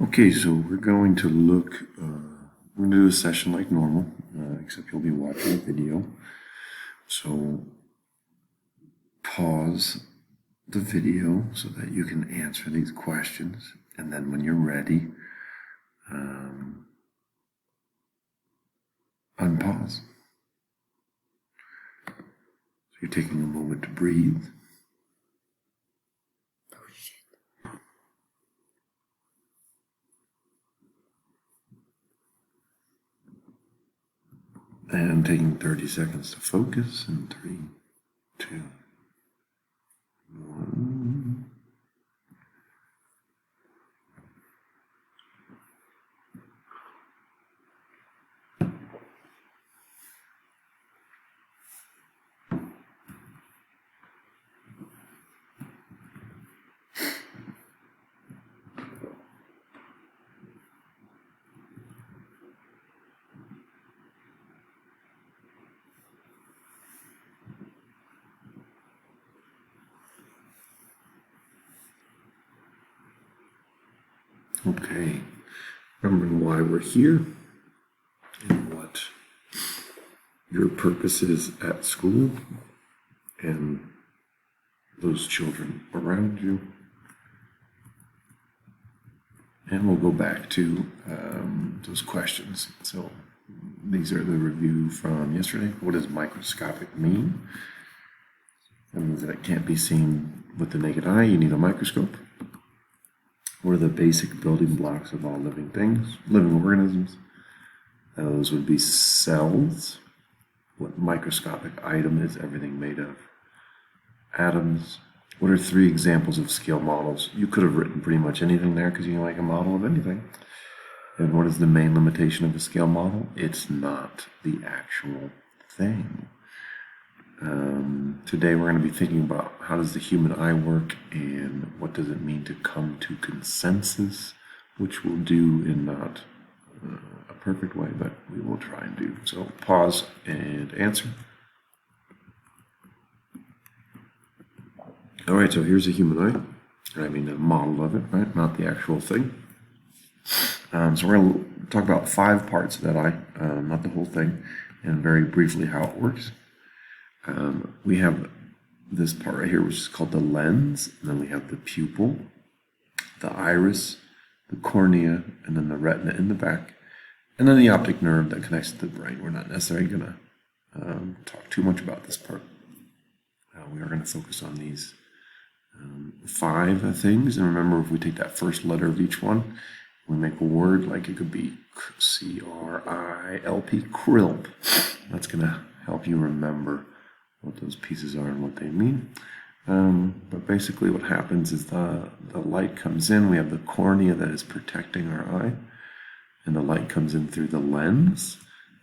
Okay, so we're going to look, we're going to do a session like normal, except you'll be watching a video. So pause the video so that you can answer these questions. And then when you're ready, unpause. So you're taking a moment to breathe. And taking 30 seconds to focus in 3, 2, 1. Okay, remembering why we're here and what your purpose is at school and those children around you. And we'll go back to those questions. So these are the review from yesterday. What does microscopic mean? That means that it can't be seen with the naked eye. You need a microscope. What are the basic building blocks of all living things, living organisms? Those would be cells. What microscopic item is everything made of? Atoms. What are 3 examples of scale models? You could have written pretty much anything there because you can make a model of anything. And what is the main limitation of a scale model? It's not the actual thing. Today we're going to be thinking about how does the human eye work and what does it mean to come to consensus, which we'll do in not a perfect way, but we will try and do. So pause and answer. All right, so here's a human eye. I mean a model of it, right? Not the actual thing. So we're going to talk about 5 parts of that eye, not the whole thing, and very briefly how it works. We have this part right here, which is called the lens, and then we have the pupil, the iris, the cornea, and then the retina in the back, and then the optic nerve that connects to the brain. We're not necessarily going to talk too much about this part. We are going to focus on these 5 things, and remember, if we take that first letter of each one, we make a word, like it could be C-R-I-L-P, CRILP. That's going to help you remember what those pieces are and what they mean. But basically what happens is the light comes in. We have the cornea that is protecting our eye, and the light comes in through the lens.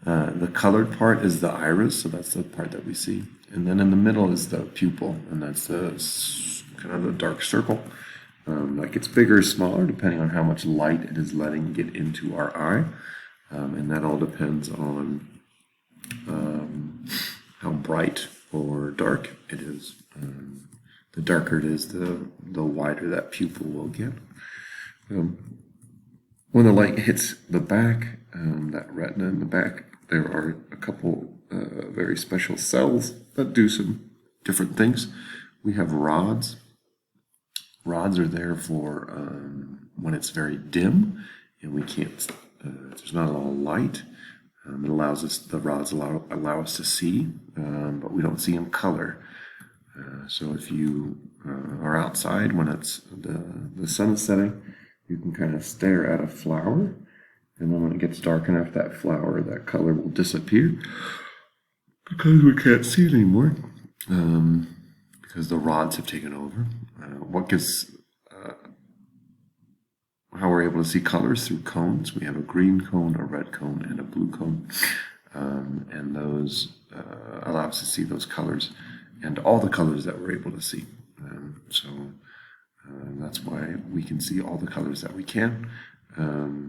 The colored part is the iris, so that's the part that we see. And then in the middle is the pupil, and that's the kind of the dark circle. That gets bigger or smaller depending on how much light it is letting get into our eye. And that all depends on how bright or dark it is. The darker it is, the wider that pupil will get. When the light hits the back, that retina in the back, there are a couple very special cells that do some different things. We have rods. Rods are there for when it's very dim and we can't, there's not a lot of light. It allows us, the rods allow us to see, but we don't see in color. So if you are outside when it's the sun is setting, you can kind of stare at a flower, and then when it gets dark enough, that flower, that color will disappear because we can't see it anymore, because the rods have taken over. What gives how we're able to see colors through cones. We have a green cone, a red cone, and a blue cone, and those allow us to see those colors and all the colors that we're able to see. So that's why we can see all the colors that we can.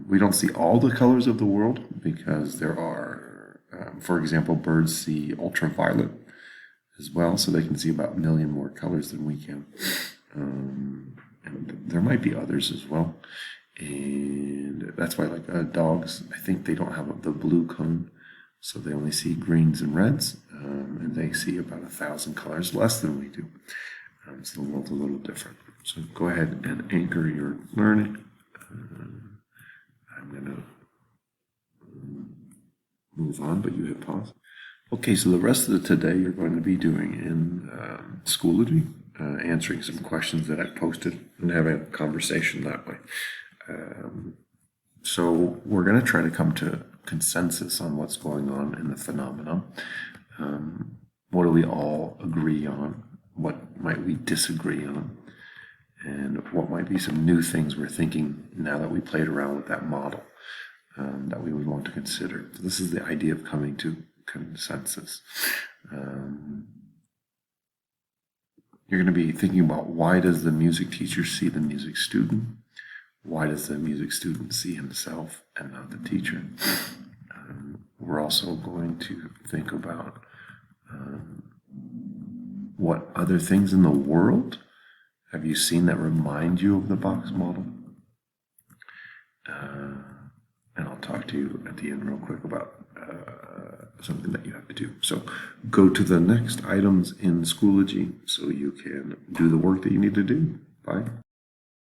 We don't see all the colors of the world because there are, for example, birds see ultraviolet as well, so they can see about 1 million more colors than we can. And there might be others as well. And that's why like dogs, I think they don't have the blue cone, so they only see greens and reds, and they see about 1,000 colors less than we do. So the world's a little different. So go ahead and anchor your learning. I'm going to move on, but you hit pause. Okay, so the rest of the today you're going to be doing in Schoology, answering some questions that I posted and having a conversation that way. So we're going to try to come to consensus on what's going on in the phenomenon. What do we all agree on? What might we disagree on? And what might be some new things we're thinking now that we played around with that model that we would want to consider. So this is the idea of coming to consensus. You're going to be thinking about, why does the music teacher see the music student? Why does the music student see himself and not the teacher? We're also going to think about what other things in the world have you seen that remind you of the box model? And I'll talk to you at the end real quick about something that you have to do. So go to the next items in Schoology so you can do the work that you need to do. Bye.